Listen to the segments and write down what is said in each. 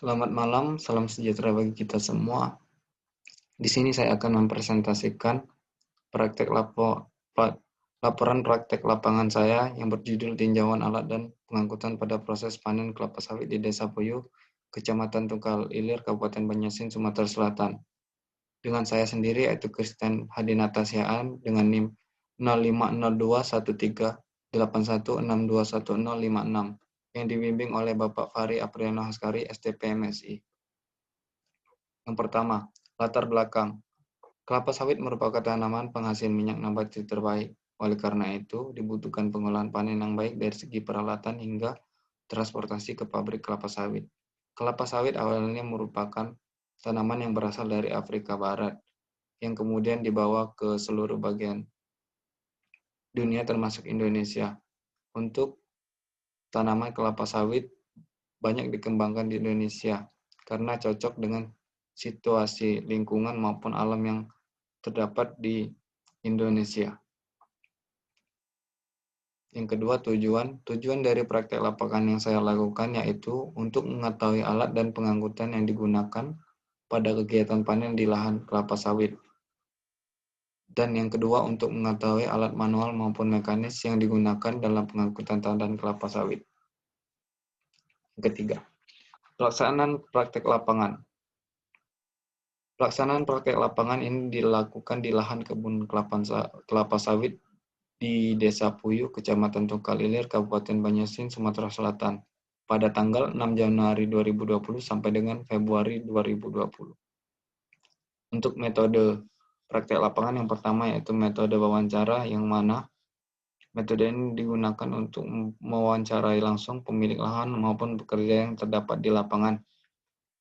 Selamat malam, salam sejahtera bagi kita semua. Di sini saya akan mempresentasikan laporan praktek lapangan saya yang berjudul tinjauan alat dan pengangkutan pada proses panen kelapa sawit di Desa Puyuh, Kecamatan Tungkal Ilir, Kabupaten Banjarmasin, Sumatera Selatan. Dengan saya sendiri yaitu Kristen Hadinata Siaan dengan NIM 05021381621056 yang dibimbing oleh Bapak Fahri Apriano Haskari, STP MSI. Yang pertama, latar belakang. Kelapa sawit merupakan tanaman penghasil minyak nabati terbaik. Oleh karena itu, dibutuhkan pengolahan panen yang baik dari segi peralatan hingga transportasi ke pabrik kelapa sawit. Kelapa sawit awalnya merupakan tanaman yang berasal dari Afrika Barat, yang kemudian dibawa ke seluruh bagian dunia termasuk Indonesia. Untuk tanaman kelapa sawit banyak dikembangkan di Indonesia karena cocok dengan situasi lingkungan maupun alam yang terdapat di Indonesia. Yang kedua, tujuan dari praktek lapangan yang saya lakukan yaitu untuk mengetahui alat dan pengangkutan yang digunakan pada kegiatan panen di lahan kelapa sawit. Dan yang kedua, untuk mengetahui alat manual maupun mekanis yang digunakan dalam pengangkutan tandan kelapa sawit. Yang ketiga, pelaksanaan praktek lapangan. Pelaksanaan praktek lapangan ini dilakukan di lahan kebun kelapa sawit di Desa Puyuh, Kecamatan Tungkal Ilir, Kabupaten Banjarmasin, Sumatera Selatan, pada tanggal 6 Januari 2020 sampai dengan Februari 2020. Untuk metode praktek lapangan yang pertama yaitu metode wawancara, yang mana metode ini digunakan untuk mewawancarai langsung pemilik lahan maupun pekerja yang terdapat di lapangan.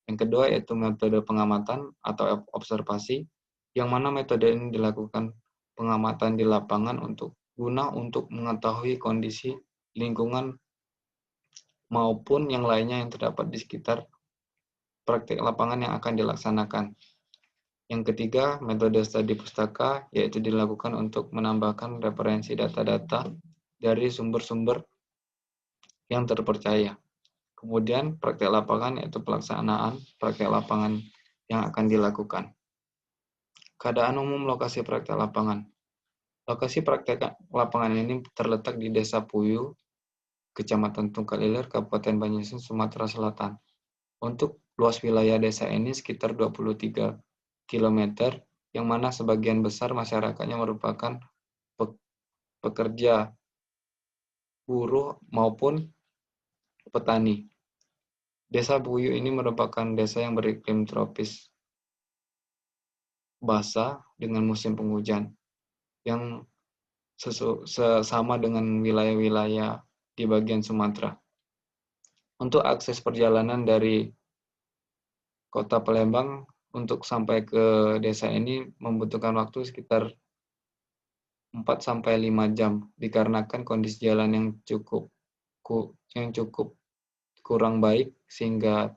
Yang kedua yaitu metode pengamatan atau observasi, yang mana metode ini dilakukan pengamatan di lapangan guna untuk mengetahui kondisi lingkungan maupun yang lainnya yang terdapat di sekitar praktik lapangan yang akan dilaksanakan. Yang ketiga, metode studi pustaka, yaitu dilakukan untuk menambahkan referensi data-data dari sumber-sumber yang terpercaya. Kemudian, praktik lapangan yaitu pelaksanaan praktik lapangan yang akan dilakukan. Keadaan umum lokasi praktik lapangan. Lokasi praktek lapangan ini terletak di Desa Puyuh, Kecamatan Tungkal Ilir, Kabupaten Banjarmasin, Sumatera Selatan. Untuk luas wilayah desa ini sekitar 23 km, yang mana sebagian besar masyarakatnya merupakan pekerja, buruh, maupun petani. Desa Puyuh ini merupakan desa yang beriklim tropis basah dengan musim penghujan, yang sama dengan wilayah-wilayah di bagian Sumatera. Untuk akses perjalanan dari Kota Palembang untuk sampai ke desa ini membutuhkan waktu sekitar 4-5 jam dikarenakan kondisi jalan yang cukup kurang baik sehingga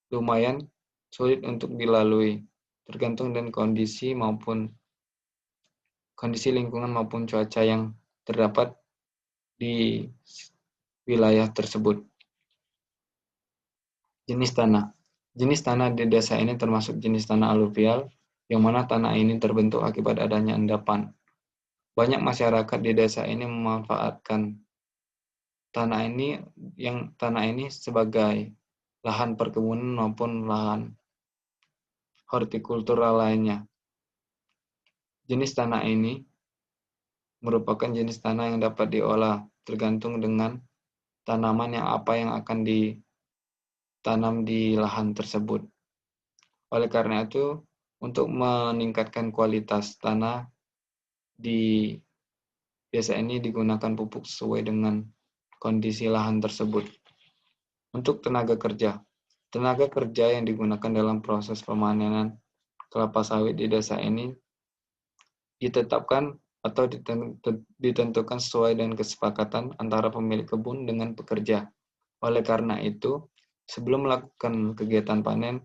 lumayan sulit untuk dilalui tergantung dengan kondisi lingkungan maupun cuaca yang terdapat di wilayah tersebut. Jenis tanah. Jenis tanah di desa ini termasuk jenis tanah aluvial, yang mana tanah ini terbentuk akibat adanya endapan. Banyak masyarakat di desa ini memanfaatkan tanah ini sebagai lahan perkebunan maupun lahan hortikultural lainnya. Jenis tanah ini merupakan jenis tanah yang dapat diolah tergantung dengan tanaman yang akan ditanam di lahan tersebut. Oleh karena itu, untuk meningkatkan kualitas tanah di desa ini digunakan pupuk sesuai dengan kondisi lahan tersebut. Untuk tenaga kerja yang digunakan dalam proses pemanenan kelapa sawit di desa ini ditetapkan atau ditentukan sesuai dengan kesepakatan antara pemilik kebun dengan pekerja. Oleh karena itu, sebelum melakukan kegiatan panen,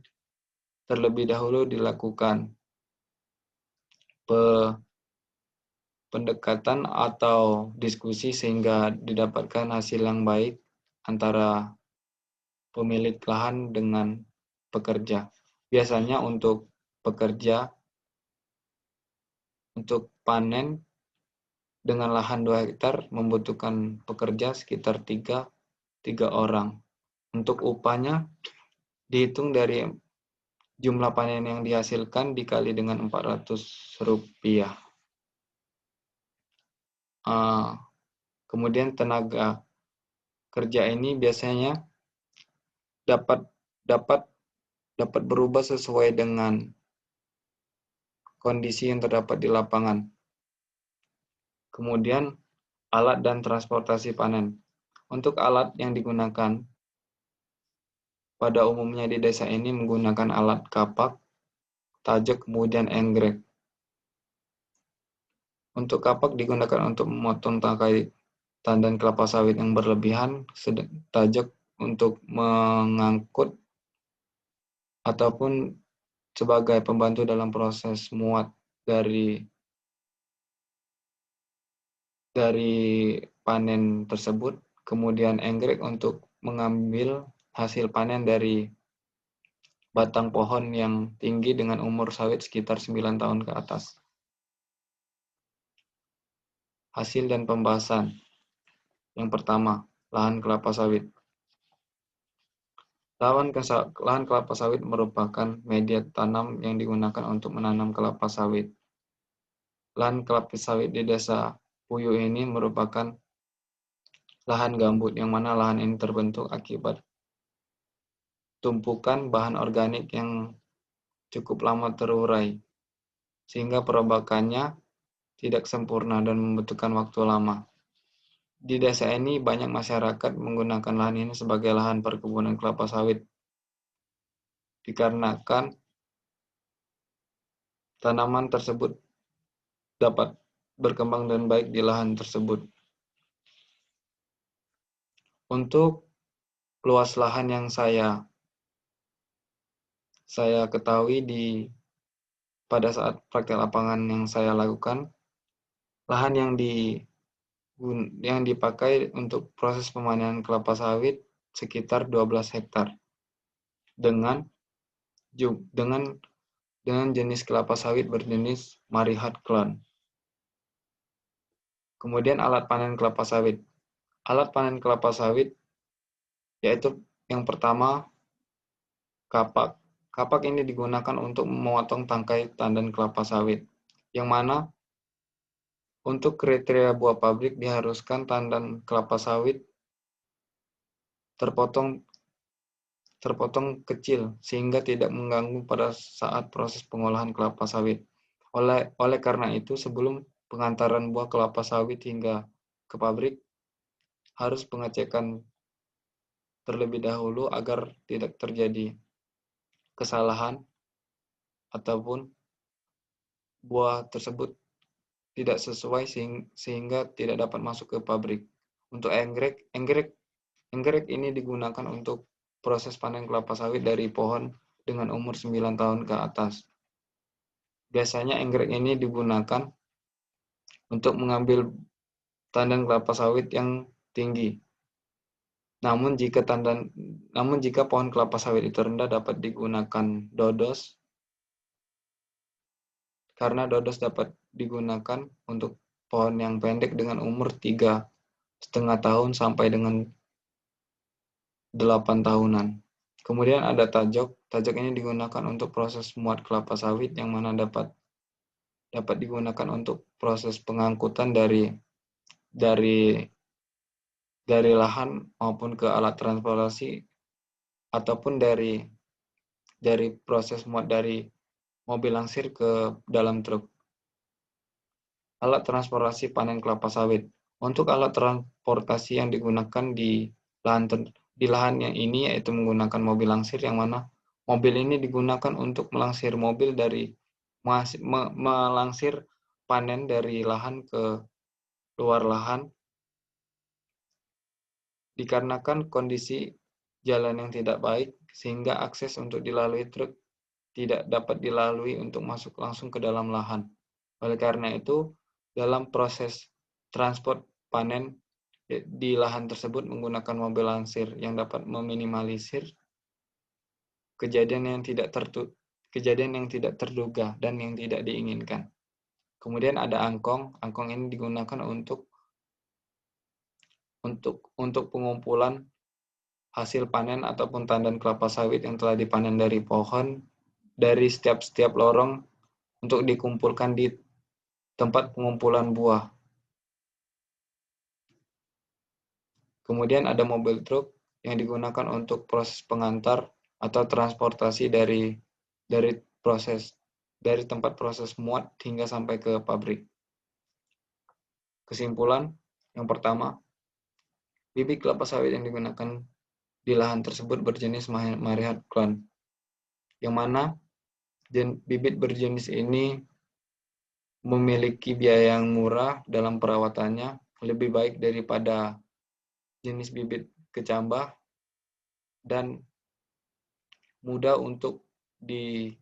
terlebih dahulu dilakukan pendekatan atau diskusi sehingga didapatkan hasil yang baik antara pemilik lahan dengan pekerja. Biasanya untuk pekerja, untuk panen dengan lahan 2 hektar membutuhkan pekerja sekitar 3 orang. Untuk upahnya dihitung dari jumlah panen yang dihasilkan dikali dengan Rp400. Kemudian tenaga kerja ini biasanya dapat berubah sesuai dengan kondisi yang terdapat di lapangan. Kemudian alat dan transportasi panen. Untuk alat yang digunakan pada umumnya di desa ini menggunakan alat kapak, tajok, kemudian enggrek. Untuk kapak digunakan untuk memotong tangkai tandan kelapa sawit yang berlebihan, tajok untuk mengangkut ataupun sebagai pembantu dalam proses muat dari panen tersebut. Kemudian enggrek untuk mengambil hasil panen dari batang pohon yang tinggi dengan umur sawit sekitar 9 tahun ke atas. Hasil dan pembahasan. Yang pertama, lahan kelapa sawit. Lahan kelapa sawit merupakan media tanam yang digunakan untuk menanam kelapa sawit. Lahan kelapa sawit di desa Puyuh ini merupakan lahan gambut, yang mana lahan ini terbentuk akibat tumpukan bahan organik yang cukup lama terurai, sehingga perobakannya tidak sempurna dan membutuhkan waktu lama. Di desa ini banyak masyarakat menggunakan lahan ini sebagai lahan perkebunan kelapa sawit, dikarenakan tanaman tersebut dapat berkembang dan baik di lahan tersebut. Untuk luas lahan yang saya ketahui pada saat praktek lapangan yang saya lakukan, lahan yang dipakai untuk proses pemanenan kelapa sawit sekitar 12 hektar dengan jenis kelapa sawit berjenis Marihat Clone. Kemudian alat panen kelapa sawit. Alat panen kelapa sawit yaitu yang pertama kapak. Kapak ini digunakan untuk memotong tangkai tandan kelapa sawit, yang mana untuk kriteria buah pabrik diharuskan tandan kelapa sawit terpotong kecil sehingga tidak mengganggu pada saat proses pengolahan kelapa sawit. Oleh karena itu, sebelum pengantaran buah kelapa sawit hingga ke pabrik, harus pengecekan terlebih dahulu agar tidak terjadi kesalahan ataupun buah tersebut tidak sesuai sehingga tidak dapat masuk ke pabrik. Untuk enggrek ini digunakan untuk proses panen kelapa sawit dari pohon dengan umur 9 tahun ke atas. Biasanya enggrek ini digunakan untuk mengambil tandan kelapa sawit yang tinggi. Namun jika pohon kelapa sawit itu rendah, dapat digunakan dodos, karena dodos dapat digunakan untuk pohon yang pendek dengan umur 3,5 tahun sampai dengan 8 tahunan. Kemudian ada tajok. Tajok ini digunakan untuk proses muat kelapa sawit, yang mana dapat digunakan untuk proses pengangkutan dari lahan maupun ke alat transportasi, ataupun dari proses muat dari mobil langsir ke dalam truk. Alat transportasi panen kelapa sawit. Untuk alat transportasi yang digunakan di lahan yang ini yaitu menggunakan mobil langsir, yang mana mobil ini digunakan untuk melangsir melangsir panen dari lahan ke luar lahan, dikarenakan kondisi jalan yang tidak baik sehingga akses untuk dilalui truk tidak dapat dilalui untuk masuk langsung ke dalam lahan. Oleh karena itu, dalam proses transport panen di lahan tersebut menggunakan mobil lansir yang dapat meminimalisir kejadian yang tidak terduga dan yang tidak diinginkan. Kemudian ada angkong. Angkong ini digunakan untuk pengumpulan hasil panen ataupun tandan kelapa sawit yang telah dipanen dari pohon dari setiap lorong untuk dikumpulkan di tempat pengumpulan buah. Kemudian ada mobil truk yang digunakan untuk proses pengantar atau transportasi dari tempat proses muat hingga sampai ke pabrik. Kesimpulan, yang pertama, bibit kelapa sawit yang digunakan di lahan tersebut berjenis Marihat Clan, yang mana bibit berjenis ini memiliki biaya yang murah dalam perawatannya, lebih baik daripada jenis bibit kecambah, dan mudah untuk dirawat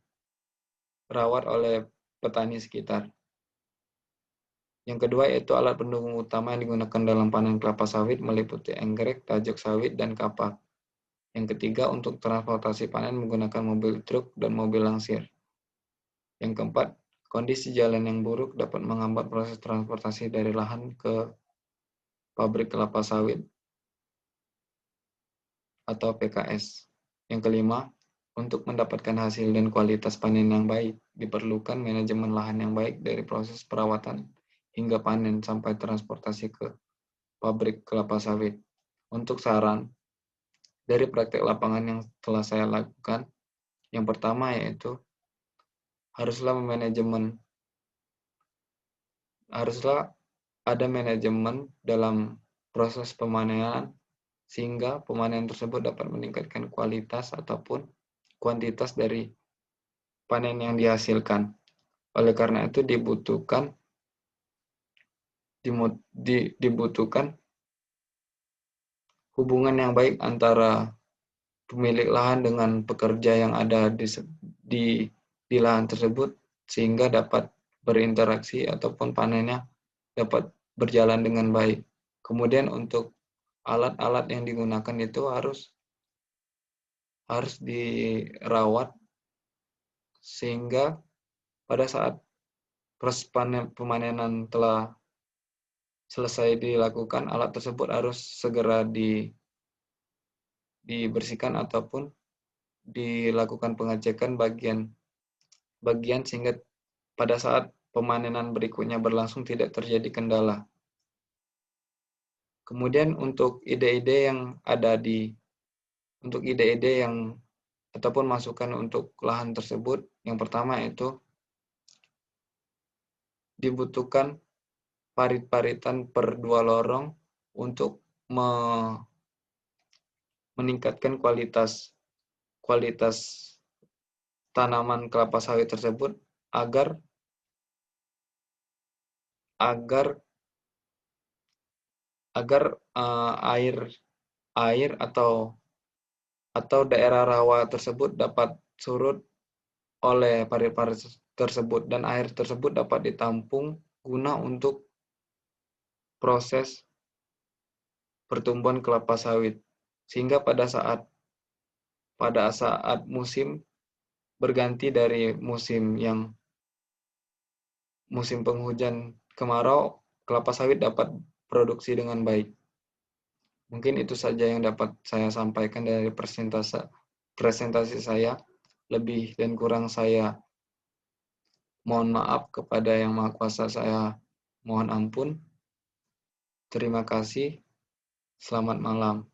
oleh petani sekitar. Yang kedua yaitu alat pendukung utama yang digunakan dalam panen kelapa sawit meliputi enggrek, tajuk sawit, dan kapak. Yang ketiga, untuk transportasi panen menggunakan mobil truk dan mobil lansir. Yang keempat, kondisi jalan yang buruk dapat menghambat proses transportasi dari lahan ke pabrik kelapa sawit atau PKS. Yang kelima, untuk mendapatkan hasil dan kualitas panen yang baik, diperlukan manajemen lahan yang baik dari proses perawatan hingga panen sampai transportasi ke pabrik kelapa sawit. Untuk saran dari praktek lapangan yang telah saya lakukan, yang pertama yaitu haruslah ada manajemen dalam proses pemanenan sehingga pemanenan tersebut dapat meningkatkan kualitas ataupun kuantitas dari panen yang dihasilkan. Oleh karena itu dibutuhkan hubungan yang baik antara pemilik lahan dengan pekerja yang ada di lahan tersebut sehingga dapat berinteraksi ataupun panennya dapat berjalan dengan baik. Kemudian untuk alat-alat yang digunakan itu harus dirawat sehingga pada saat proses pemanenan telah selesai dilakukan, alat tersebut harus segera dibersihkan ataupun dilakukan pengecekan bagian sehingga pada saat pemanenan berikutnya berlangsung tidak terjadi kendala. Kemudian untuk ide-ide yang ataupun masukan untuk lahan tersebut, yang pertama yaitu dibutuhkan parit-paritan per 2 lorong untuk meningkatkan kualitas tanaman kelapa sawit tersebut agar air atau daerah rawa tersebut dapat surut oleh parit-parit tersebut dan air tersebut dapat ditampung guna untuk proses pertumbuhan kelapa sawit, sehingga pada saat musim berganti dari musim penghujan kemarau, kelapa sawit dapat produksi dengan baik. Mungkin itu saja yang dapat saya sampaikan dari presentasi saya. Lebih dan kurang saya mohon maaf, kepada Yang Maha Kuasa saya mohon ampun. Terima kasih. Selamat malam.